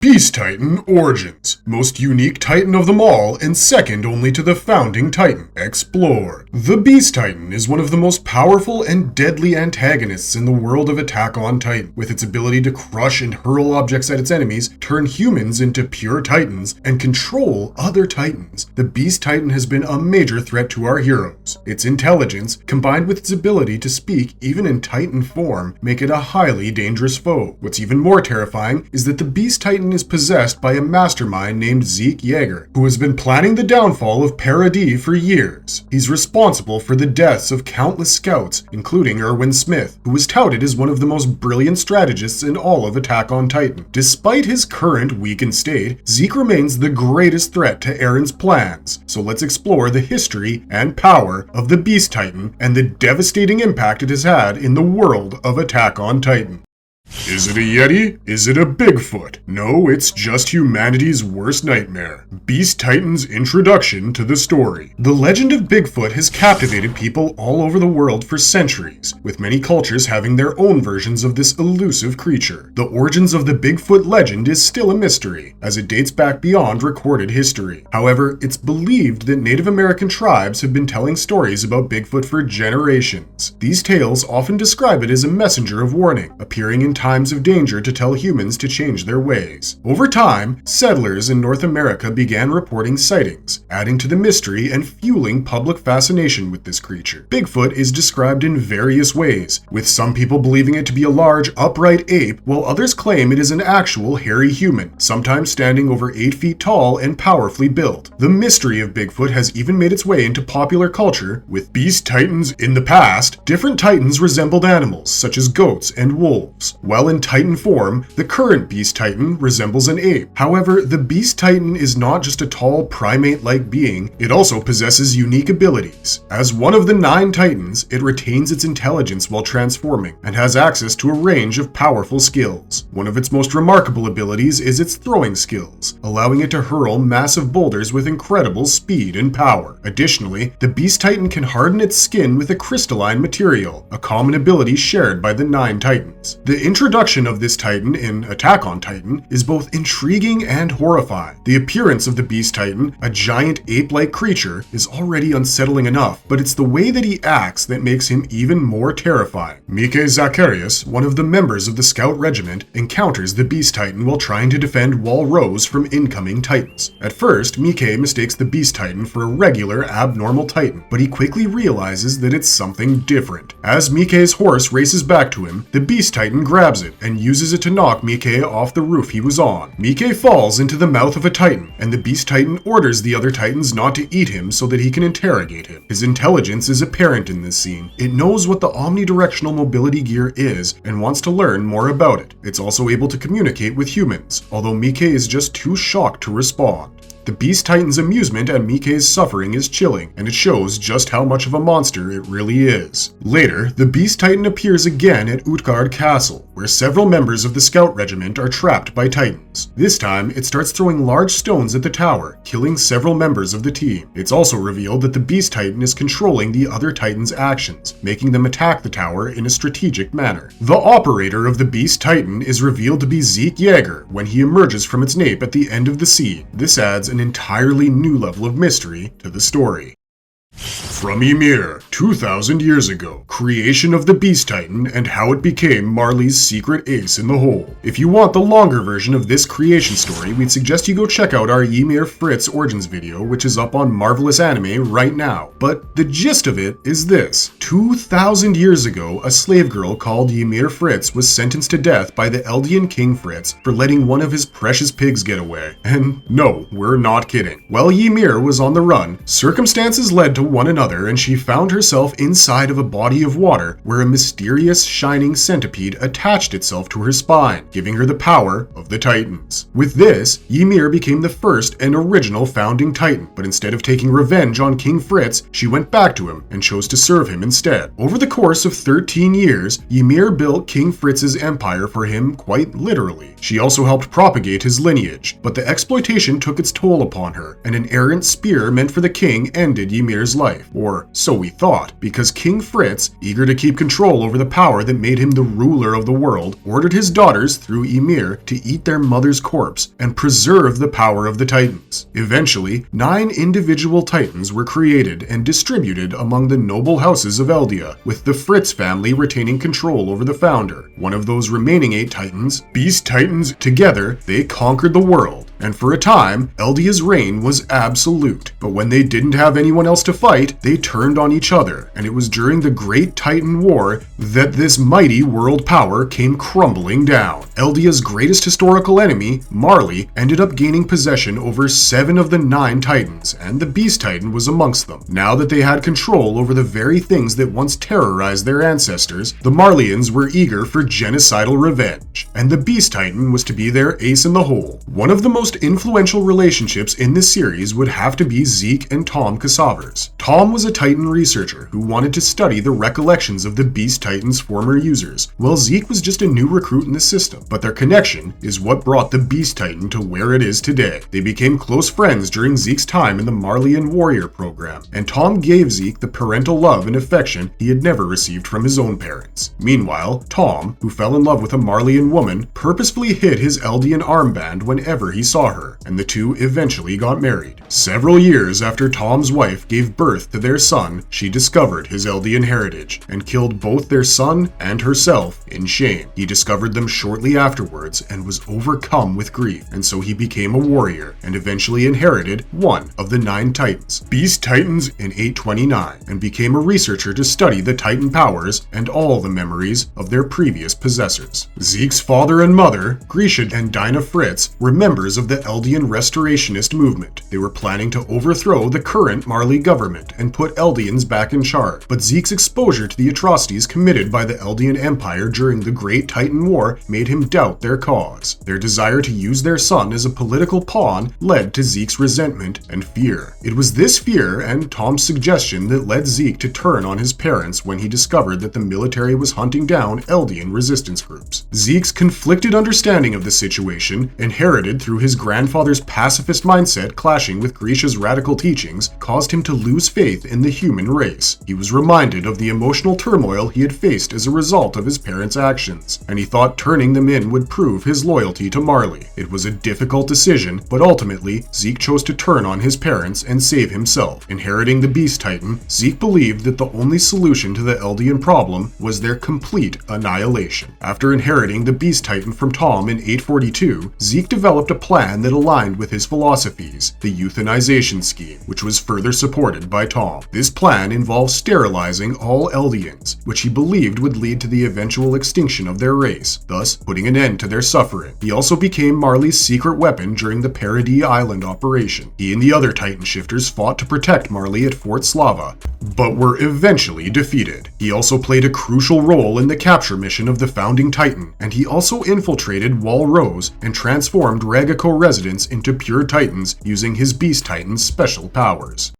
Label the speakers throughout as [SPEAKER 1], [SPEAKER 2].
[SPEAKER 1] Beast Titan Origins. Most unique Titan of them all and second only to the founding Titan. Explore. The Beast Titan is one of the most powerful and deadly antagonists in the world of Attack on Titan. With its ability to crush and hurl objects at its enemies, turn humans into pure Titans, and control other Titans, the Beast Titan has been a major threat to our heroes. Its intelligence, combined with its ability to speak even in Titan form, make it a highly dangerous foe. What's even more terrifying is that the Beast Titan is possessed by a mastermind named Zeke Yeager, who has been planning the downfall of Paradis for years. He's responsible for the deaths of countless scouts, including Erwin Smith, who was touted as one of the most brilliant strategists in all of Attack on Titan. Despite his current weakened state, Zeke remains the greatest threat to Eren's plans. So let's explore the history and power of the Beast Titan and the devastating impact it has had in the world of Attack on Titan. Is it a Yeti? Is it a Bigfoot? No, it's just humanity's worst nightmare. Beast Titan's introduction to the story. The legend of Bigfoot has captivated people all over the world for centuries, with many cultures having their own versions of this elusive creature. The origins of the Bigfoot legend is still a mystery, as it dates back beyond recorded history. However, it's believed that Native American tribes have been telling stories about Bigfoot for generations. These tales often describe it as a messenger of warning, appearing in times of danger to tell humans to change their ways. Over time, settlers in North America began reporting sightings, adding to the mystery and fueling public fascination with this creature. Bigfoot is described in various ways, with some people believing it to be a large, upright ape, while others claim it is an actual hairy human, sometimes standing over 8 feet tall and powerfully built. The mystery of Bigfoot has even made its way into popular culture, with Beast Titans. In the past, different Titans resembled animals, such as goats and wolves. While in Titan form, the current Beast Titan resembles an ape. However, the Beast Titan is not just a tall primate-like being, it also possesses unique abilities. As one of the 9 Titans, it retains its intelligence while transforming, and has access to a range of powerful skills. One of its most remarkable abilities is its throwing skills, allowing it to hurl massive boulders with incredible speed and power. Additionally, the Beast Titan can harden its skin with a crystalline material, a common ability shared by the 9 Titans. The introduction of this Titan in Attack on Titan is both intriguing and horrifying. The appearance of the Beast Titan, a giant ape-like creature, is already unsettling enough, but it's the way that he acts that makes him even more terrifying. Mike Zacharias, one of the members of the Scout Regiment, encounters the Beast Titan while trying to defend Wall Rose from incoming Titans. At first, Mike mistakes the Beast Titan for a regular, abnormal Titan, but he quickly realizes that it's something different. As Mike's horse races back to him, the Beast Titan grabs it and uses it to knock Mike off the roof he was on. Mike falls into the mouth of a Titan, and the Beast Titan orders the other Titans not to eat him so that he can interrogate him. His intelligence is apparent in this scene. It knows what the omnidirectional mobility gear is and wants to learn more about it. It's also able to communicate with humans, although Mike is just too shocked to respond. The Beast Titan's amusement at Mike's suffering is chilling, and it shows just how much of a monster it really is. Later, the Beast Titan appears again at Utgard Castle, where several members of the Scout Regiment are trapped by Titans. This time, it starts throwing large stones at the tower, killing several members of the team. It's also revealed that the Beast Titan is controlling the other Titans' actions, making them attack the tower in a strategic manner. The operator of the Beast Titan is revealed to be Zeke Yeager when he emerges from its nape at the end of the scene. This adds an entirely new level of mystery to the story. From Ymir, 2,000 years ago, creation of the Beast Titan and how it became Marley's secret ace in the hole. If you want the longer version of this creation story, we'd suggest you go check out our Ymir Fritz Origins video, which is up on Marvelous Anime right now. But the gist of it is this. 2,000 years ago, a slave girl called Ymir Fritz was sentenced to death by the Eldian King Fritz for letting one of his precious pigs get away. And no, we're not kidding. While Ymir was on the run, circumstances led to one another, and she found herself inside of a body of water where a mysterious shining centipede attached itself to her spine, giving her the power of the Titans. With this, Ymir became the first and original founding Titan, but instead of taking revenge on King Fritz, she went back to him and chose to serve him instead. Over the course of 13 years, Ymir built King Fritz's empire for him quite literally. She also helped propagate his lineage, but the exploitation took its toll upon her, and an errant spear meant for the king ended Ymir's life, or so we thought, because King Fritz, eager to keep control over the power that made him the ruler of the world, ordered his daughters, through Ymir, to eat their mother's corpse and preserve the power of the Titans. Eventually, 9 individual Titans were created and distributed among the noble houses of Eldia, with the Fritz family retaining control over the founder. One of those remaining 8 Titans, Beast Titans, together, they conquered the world. And for a time, Eldia's reign was absolute. But when they didn't have anyone else to fight, they turned on each other, and it was during the Great Titan War that this mighty world power came crumbling down. Eldia's greatest historical enemy, Marley, ended up gaining possession over 7 of the 9 Titans, and the Beast Titan was amongst them. Now that they had control over the very things that once terrorized their ancestors, the Marleyans were eager for genocidal revenge, and the Beast Titan was to be their ace in the hole. One of the most influential relationships in this series would have to be Zeke and Tom Cassavers. Tom was a Titan researcher who wanted to study the recollections of the Beast Titan's former users, while Zeke was just a new recruit in the system. But their connection is what brought the Beast Titan to where it is today. They became close friends during Zeke's time in the Marleyan Warrior program, and Tom gave Zeke the parental love and affection he had never received from his own parents. Meanwhile, Tom, who fell in love with a Marleyan woman, purposefully hid his Eldian armband whenever he saw her, and the two eventually got married. Several years after Tom's wife gave birth to their son, she discovered his Eldian heritage and killed both their son and herself in shame. He discovered them shortly afterwards and was overcome with grief, and so he became a warrior and eventually inherited one of the 9 Titans, Beast Titans, in 829, and became a researcher to study the Titan powers and all the memories of their previous possessors. Zeke's father and mother, Grisha and Dinah Fritz, were members of the Eldian Restorationist movement. They were planning to overthrow the current Marley government and put Eldians back in charge, but Zeke's exposure to the atrocities committed by the Eldian Empire during the Great Titan War made him doubt their cause. Their desire to use their son as a political pawn led to Zeke's resentment and fear. It was this fear and Tom's suggestion that led Zeke to turn on his parents when he discovered that the military was hunting down Eldian resistance groups. Zeke's conflicted understanding of the situation, inherited through his grandfather's pacifist mindset clashing with Grisha's radical teachings, caused him to lose faith in the human race. He was reminded of the emotional turmoil he had faced as a result of his parents' actions, and he thought turning them in would prove his loyalty to Marley. It was a difficult decision, but ultimately, Zeke chose to turn on his parents and save himself. Inheriting the Beast Titan, Zeke believed that the only solution to the Eldian problem was their complete annihilation. After inheriting the Beast Titan from Tom in 842, Zeke developed a plan that aligned with his philosophies, the euthanization scheme, which was further supported by Tom. This plan involved sterilizing all Eldians, which he believed would lead to the eventual extinction of their race, thus putting an end to their suffering. He also became Marley's secret weapon during the Paradis Island operation. He and the other Titan shifters fought to protect Marley at Fort Slava, but were eventually defeated. He also played a crucial role in the capture mission of the founding Titan, and he also infiltrated Wall Rose and transformed Ragako residents into pure Titans using his Beast Titan's special powers.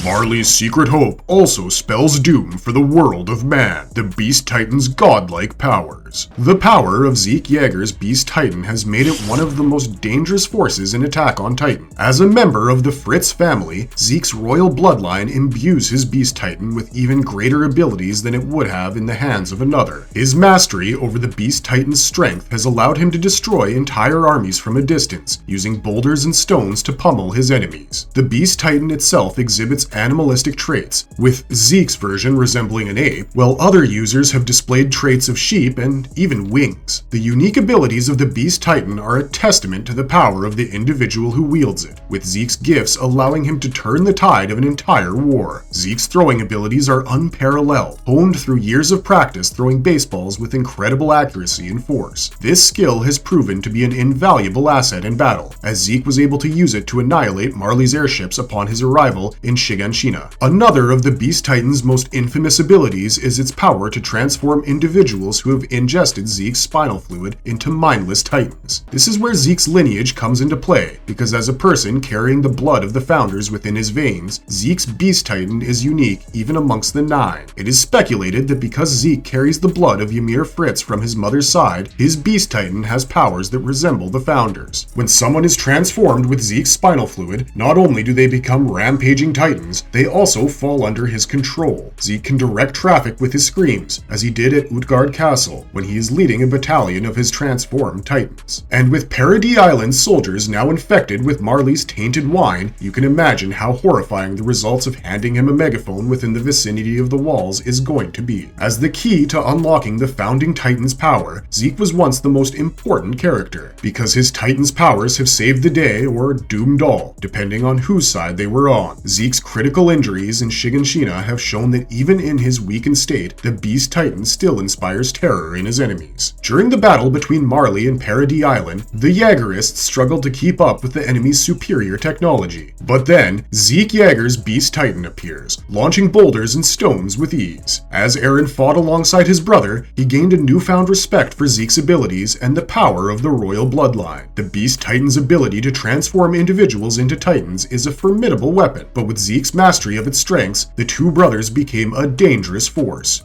[SPEAKER 1] Marley's secret hope also spells doom for the world of man, the Beast Titan's godlike powers. The power of Zeke Yeager's Beast Titan has made it one of the most dangerous forces in Attack on Titan. As a member of the Fritz family, Zeke's royal bloodline imbues his Beast Titan with even greater abilities than it would have in the hands of another. His mastery over the Beast Titan's strength has allowed him to destroy entire armies from a distance, using boulders and stones to pummel his enemies. The Beast Titan itself exhibits animalistic traits, with Zeke's version resembling an ape, while other users have displayed traits of sheep and even wings. The unique abilities of the Beast Titan are a testament to the power of the individual who wields it, with Zeke's gifts allowing him to turn the tide of an entire war. Zeke's throwing abilities are unparalleled, honed through years of practice throwing baseballs with incredible accuracy and force. This skill has proven to be an invaluable asset in battle, as Zeke was able to use it to annihilate Marley's airships upon his arrival in Shiganshina. Another of the Beast Titan's most infamous abilities is its power to transform individuals who have ingested Zeke's spinal fluid into mindless Titans. This is where Zeke's lineage comes into play, because as a person carrying the blood of the founders within his veins, Zeke's Beast Titan is unique even amongst the 9. It is speculated that because Zeke carries the blood of Ymir Fritz from his mother's side, his Beast Titan has powers that resemble the founders. When someone is transformed with Zeke's spinal fluid, not only do they become rampaging Titans, they also fall under his control. Zeke can direct traffic with his screams, as he did at Utgard Castle when he is leading a battalion of his transformed Titans. And with Paradis Island's soldiers now infected with Marley's tainted wine, you can imagine how horrifying the results of handing him a megaphone within the vicinity of the walls is going to be. As the key to unlocking the founding Titan's power, Zeke was once the most important character, because his Titan's powers have saved the day or doomed all, depending on whose side they were on. Zeke's critical injuries in Shiganshina have shown that even in his weakened state, the Beast Titan still inspires terror in his enemies. During the battle between Marley and Paradis Island, the Yeagerists struggled to keep up with the enemy's superior technology. But then, Zeke Yeager's Beast Titan appears, launching boulders and stones with ease. As Eren fought alongside his brother, he gained a newfound respect for Zeke's abilities and the power of the royal bloodline. The Beast Titan's ability to transform individuals into Titans is a formidable weapon, but with Zeke's mastery of its strengths, the two brothers became a dangerous force.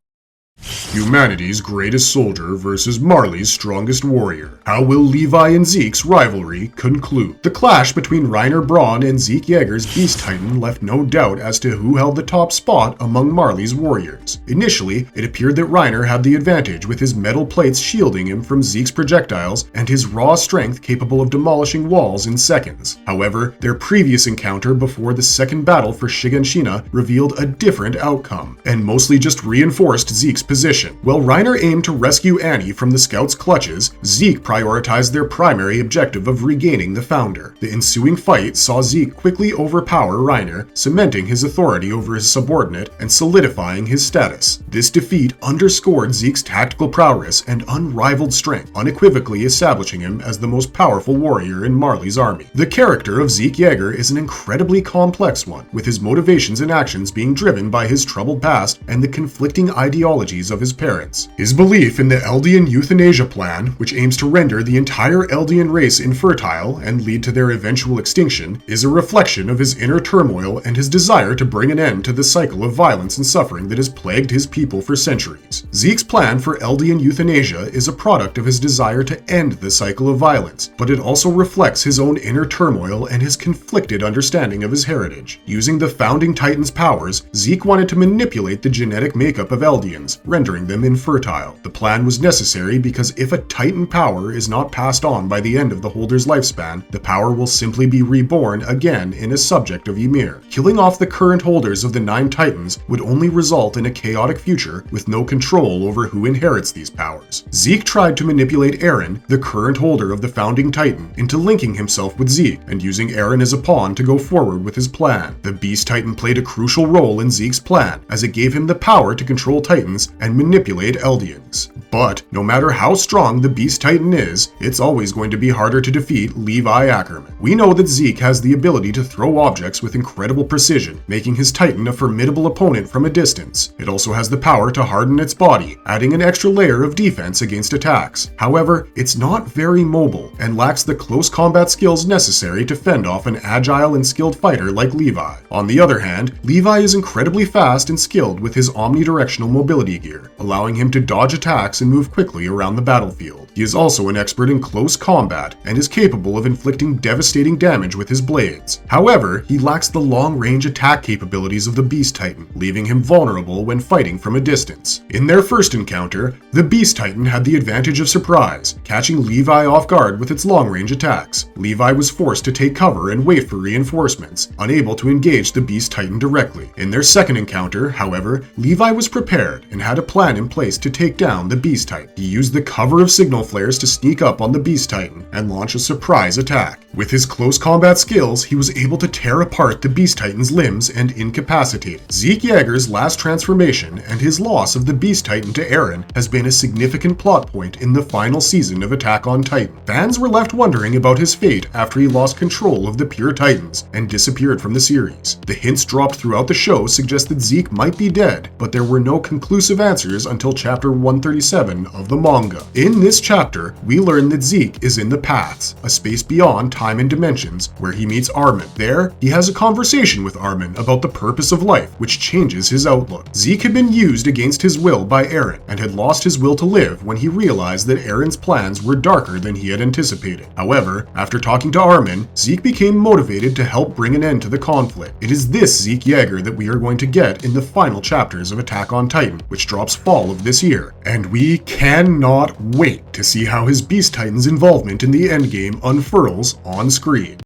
[SPEAKER 1] Humanity's greatest soldier versus Marley's strongest warrior. How will Levi and Zeke's rivalry conclude? The clash between Reiner Braun and Zeke Yeager's Beast Titan left no doubt as to who held the top spot among Marley's warriors. Initially, it appeared that Reiner had the advantage with his metal plates shielding him from Zeke's projectiles and his raw strength capable of demolishing walls in seconds. However, their previous encounter before the second battle for Shiganshina revealed a different outcome, and mostly just reinforced Zeke's position. While Reiner aimed to rescue Annie from the Scouts' clutches, Zeke prioritized their primary objective of regaining the Founder. The ensuing fight saw Zeke quickly overpower Reiner, cementing his authority over his subordinate and solidifying his status. This defeat underscored Zeke's tactical prowess and unrivaled strength, unequivocally establishing him as the most powerful warrior in Marley's army. The character of Zeke Yeager is an incredibly complex one, with his motivations and actions being driven by his troubled past and the conflicting ideologies of his parents. His belief in the Eldian euthanasia plan, which aims to render the entire Eldian race infertile and lead to their eventual extinction, is a reflection of his inner turmoil and his desire to bring an end to the cycle of violence and suffering that has plagued his people for centuries. Zeke's plan for Eldian euthanasia is a product of his desire to end the cycle of violence, but it also reflects his own inner turmoil and his conflicted understanding of his heritage. Using the founding Titan's powers, Zeke wanted to manipulate the genetic makeup of Eldians, rendering them infertile. The plan was necessary because if a Titan power is not passed on by the end of the holder's lifespan, the power will simply be reborn again in a subject of Ymir. Killing off the current holders of the 9 Titans would only result in a chaotic future with no control over who inherits these powers. Zeke tried to manipulate Eren, the current holder of the founding Titan, into linking himself with Zeke and using Eren as a pawn to go forward with his plan. The Beast Titan played a crucial role in Zeke's plan, as it gave him the power to control Titans and manipulate Eldians. But no matter how strong the Beast Titan is, it's always going to be harder to defeat Levi Ackerman. We know that Zeke has the ability to throw objects with incredible precision, making his Titan a formidable opponent from a distance. It also has the power to harden its body, adding an extra layer of defense against attacks. However, it's not very mobile and lacks the close combat skills necessary to fend off an agile and skilled fighter like Levi. On the other hand, Levi is incredibly fast and skilled with his omnidirectional mobility gear, allowing him to dodge attacks and move quickly around the battlefield. He is also an expert in close combat and is capable of inflicting devastating damage with his blades. However, he lacks the long-range attack capabilities of the Beast Titan, leaving him vulnerable when fighting from a distance. In their first encounter, the Beast Titan had the advantage of surprise, catching Levi off guard with its long-range attacks. Levi was forced to take cover and wait for reinforcements, unable to engage the Beast Titan directly. In their second encounter, however, Levi was prepared and had a plan in place to take down the Beast Titan. He used the cover of signal flares to sneak up on the Beast Titan and launch a surprise attack. With his close combat skills, he was able to tear apart the Beast Titan's limbs and incapacitate it. Zeke Yeager's last transformation and his loss of the Beast Titan to Eren has been a significant plot point in the final season of Attack on Titan. Fans were left wondering about his fate after he lost control of the pure Titans and disappeared from the series. The hints dropped throughout the show suggested Zeke might be dead, but there were no conclusive answers until chapter 137 of the manga. In this chapter, we learn that Zeke is in the Paths, a space beyond time time and dimensions, where he meets Armin. There, he has a conversation with Armin about the purpose of life, which changes his outlook. Zeke had been used against his will by Eren, and had lost his will to live when he realized that Eren's plans were darker than he had anticipated. However, after talking to Armin, Zeke became motivated to help bring an end to the conflict. It is this Zeke Yeager that we are going to get in the final chapters of Attack on Titan, which drops fall of this year. And we cannot wait to see how his Beast Titan's involvement in the endgame unfurls on screen.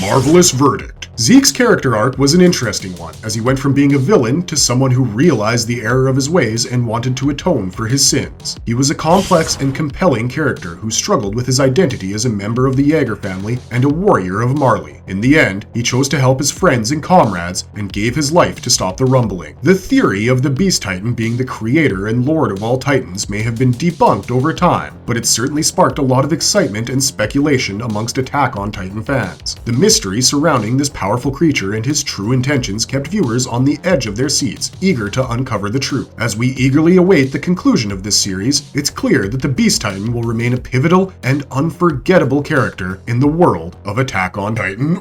[SPEAKER 1] Marvelous verdict. Zeke's character arc was an interesting one, as he went from being a villain to someone who realized the error of his ways and wanted to atone for his sins. He was a complex and compelling character who struggled with his identity as a member of the Yeager family and a warrior of Marley. In the end, he chose to help his friends and comrades and gave his life to stop the rumbling. The theory of the Beast Titan being the creator and lord of all Titans may have been debunked over time, but it certainly sparked a lot of excitement and speculation amongst Attack on Titan fans. The mystery surrounding this powerful creature and his true intentions kept viewers on the edge of their seats, eager to uncover the truth. As we eagerly await the conclusion of this series, it's clear that the Beast Titan will remain a pivotal and unforgettable character in the world of Attack on Titan.